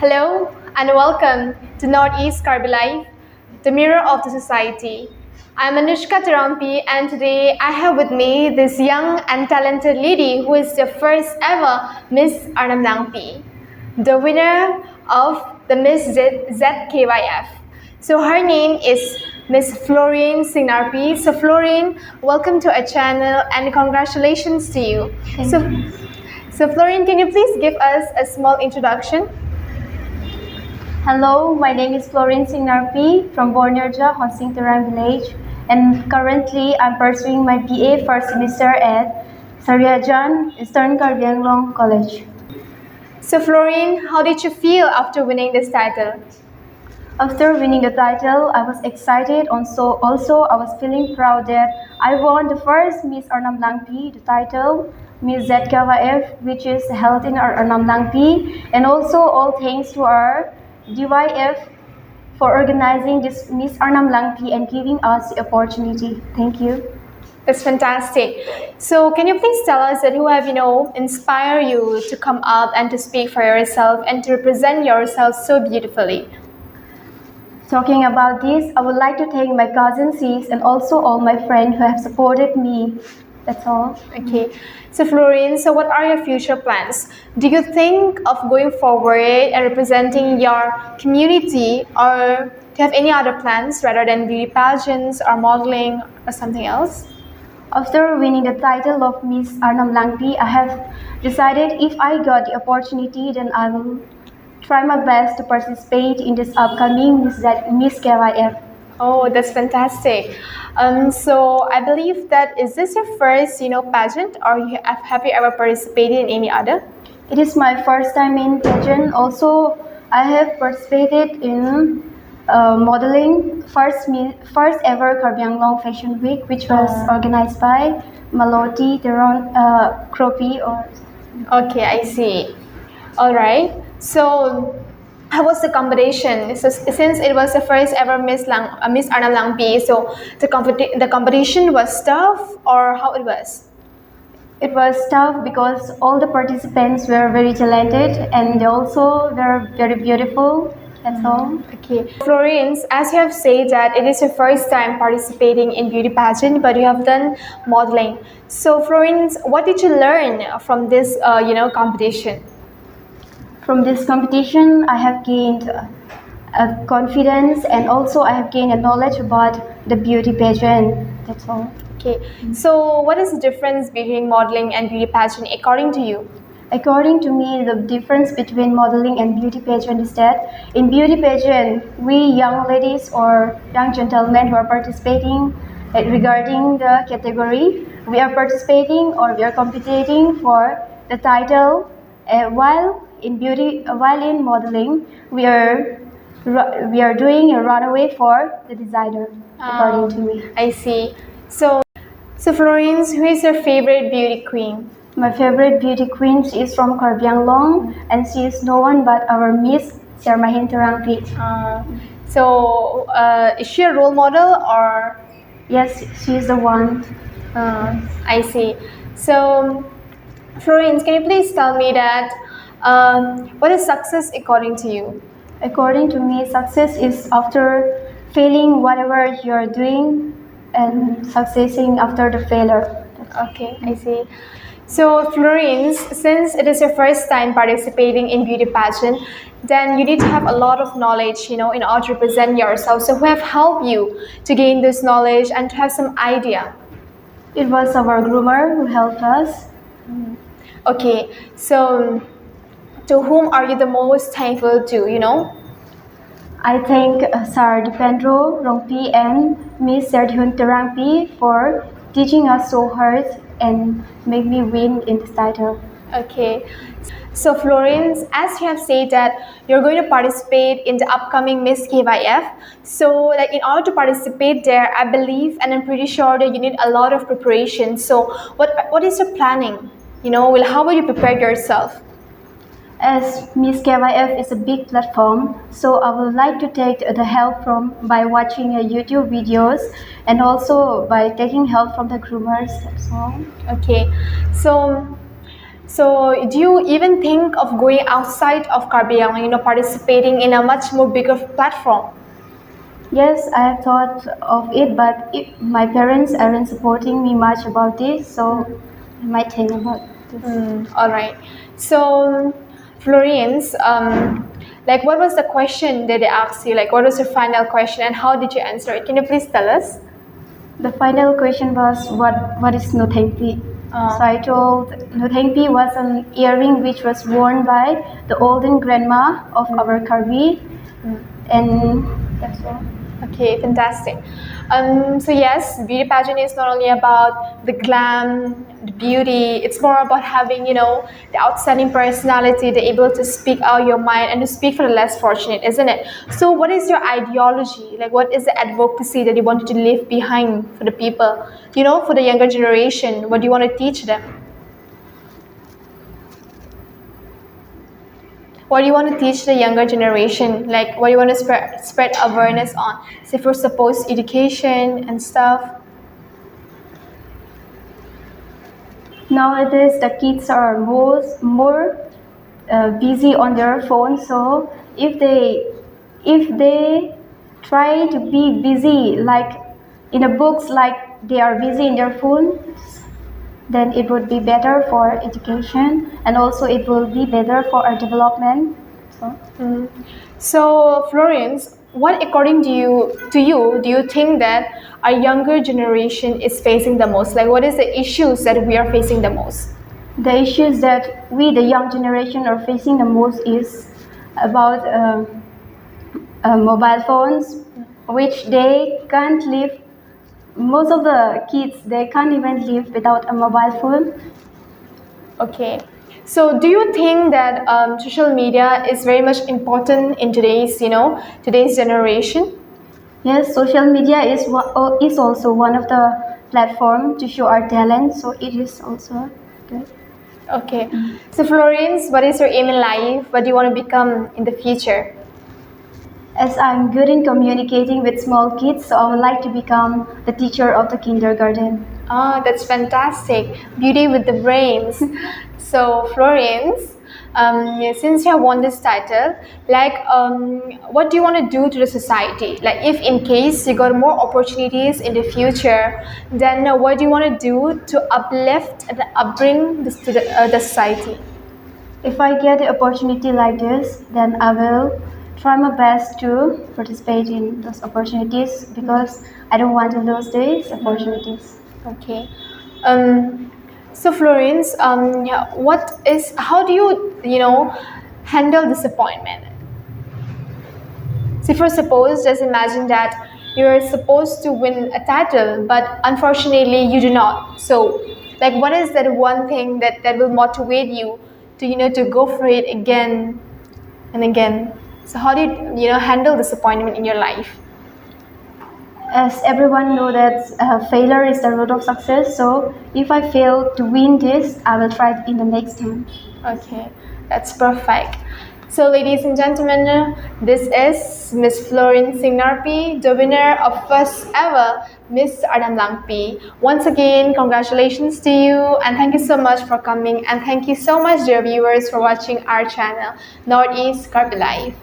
Hello and welcome to Northeast Karbi Life, the mirror of the society. I'm Anushka Tarampi and today I have with me this young and talented lady who is the first ever Miss Arnamlangpi, the winner of the Miss ZKYF. So her name is Miss Florence Singnarpi. So Florence, welcome to our channel and congratulations to you. Thank you. So Florence, can you please give us a small introduction? Hello, my name is Florence Singnarpi from Bornerja, Honsing Terang Village, and currently I'm pursuing my BA first semester at Sariajan Eastern Karbi Anglong College. So Florence, how did you feel after winning this title? After winning the title, I was excited. Also, I was feeling proud that I won the first Miss Arnamlangpi, the title Miss ZKYF, which is held in our Arnamlangpi, and also all thanks to our ZKYF for organizing this Miss Arnamlangpi and giving us the opportunity. Thank you. That's fantastic. So can you please tell us that who have inspired you to come up and to speak for yourself and to represent yourself so beautifully? Talking about this, I would like to thank my cousin sis and also all my friends who have supported me. That's all. Okay. So Florence, so what are your future plans? Do you think of going forward and representing your community, or do you have any other plans rather than beauty pageants or modeling or something else? After winning the title of Miss Arnamlangpi, I have decided if I got the opportunity, then I will try my best to participate in this upcoming Miss KYF. Oh, that's fantastic. So I believe that is this your first, pageant, or have you ever participated in any other? It is my first time in pageant. Also, I have participated in modeling first ever Karbi Anglong Fashion Week, which was organized by Maloti Kropi. Okay, I see. All right. So how was the competition? So, since it was the first ever Miss Arnamlangpi, so the competition was tough, or how it was? It was tough because all the participants were very talented and they also were very beautiful. That's all. Okay. Florence, as you have said that it is your first time participating in beauty pageant, but you have done modeling. So Florence, what did you learn from this, competition? From this competition, I have gained confidence and also I have gained a knowledge about the beauty pageant. That's all. Okay. So what is the difference between modeling and beauty pageant according to you? According to me, the difference between modeling and beauty pageant is that in beauty pageant, we young ladies or young gentlemen who are participating regarding the category, we are participating or we are competing for the title, while in modeling, we are doing a runaway for the designer, according to me. I see. So Florence, who is your favorite beauty queen? My favorite beauty queen, she is from Karbi Anglong, and she is no one but our Miss Terang. So is she a role model or? Yes, she is the one. I see. So Florence, can you please tell me that what is success according to you? According to me, success is after failing whatever you are doing and succeeding after the failure. Okay, I see. So Florence, since it is your first time participating in beauty pageant, then you need to have a lot of knowledge, in order to represent yourself. So who have helped you to gain this knowledge and to have some idea? It was our groomer who helped us. Okay, so to whom are you the most thankful to, I thank Sir Dipendro Rongpi and Miss Terangpi for teaching us so hard and make me win in this title. Okay. So Florence, as you have said that you're going to participate in the upcoming Miss KYF, so in order to participate there, I believe and I'm pretty sure that you need a lot of preparation. So what is your planning? How will you prepare yourself? As Miss KYF is a big platform, so I would like to take the help by watching YouTube videos and also by taking help from the groomers. That's all. Okay. So do you even think of going outside of Karbi, participating in a much more bigger platform? Yes, I have thought of it, but my parents aren't supporting me much about this, so I might think about this. All right. So, Florence, what was the question that they asked you? Like, what was your final question, and how did you answer it? Can you please tell us? The final question was what is Nuthengpi? So I told Nuthengpi was an earring which was worn by the olden grandma of our Karbi, and that's all. Okay, fantastic. So yes, beauty pageant is not only about the glam, the beauty. It's more about having, the outstanding personality, the able to speak out your mind and to speak for the less fortunate, isn't it? So what is your ideology? Like, what is the advocacy that you wanted to leave behind for the people? For the younger generation, what do you want to teach them? What do you want to teach the younger generation? Like, what do you want to spread awareness on? Say, for suppose education and stuff. Nowadays, the kids are more busy on their phones. So if they try to be busy like in a books, like they are busy in their phones, then it would be better for education, and also it will be better for our development. So, Florence, what according to you do you think that our younger generation is facing the most? Like, what is the issues that we are facing the most? The issues that we, the young generation, are facing the most is about mobile phones, which they can't live. Most of the kids, they can't even live without a mobile phone. Okay. So do you think that social media is very much important in today's generation? Yes, social media is also one of the platform to show our talent, so it is also good. Okay. So Florence, what is your aim in life? What do you want to become in the future? As I'm good in communicating with small kids, so I would like to become the teacher of the kindergarten. Ah, that's fantastic. Beauty with the brains. So, Florence, since you have won this title, what do you want to do to the society? Like, if in case you got more opportunities in the future, then what do you want to do to uplift and upbring this to the society? If I get the opportunity like this, then I will try my best to participate in those opportunities because I don't want to lose these opportunities. Okay. So Florence, how do you handle disappointment? See, for suppose, just imagine that you're supposed to win a title, but unfortunately you do not. So, what is that one thing that will motivate you to go for it again and again? So how do you handle disappointment in your life? As everyone knows that failure is the root of success, so if I fail to win this, I will try it in the next time. Okay, that's perfect. So ladies and gentlemen, this is Miss Florence Singnarpi, the winner of first ever Miss Arnamlangpi. Once again, congratulations to you and thank you so much for coming, and thank you so much dear viewers for watching our channel, Northeast Karbi Live.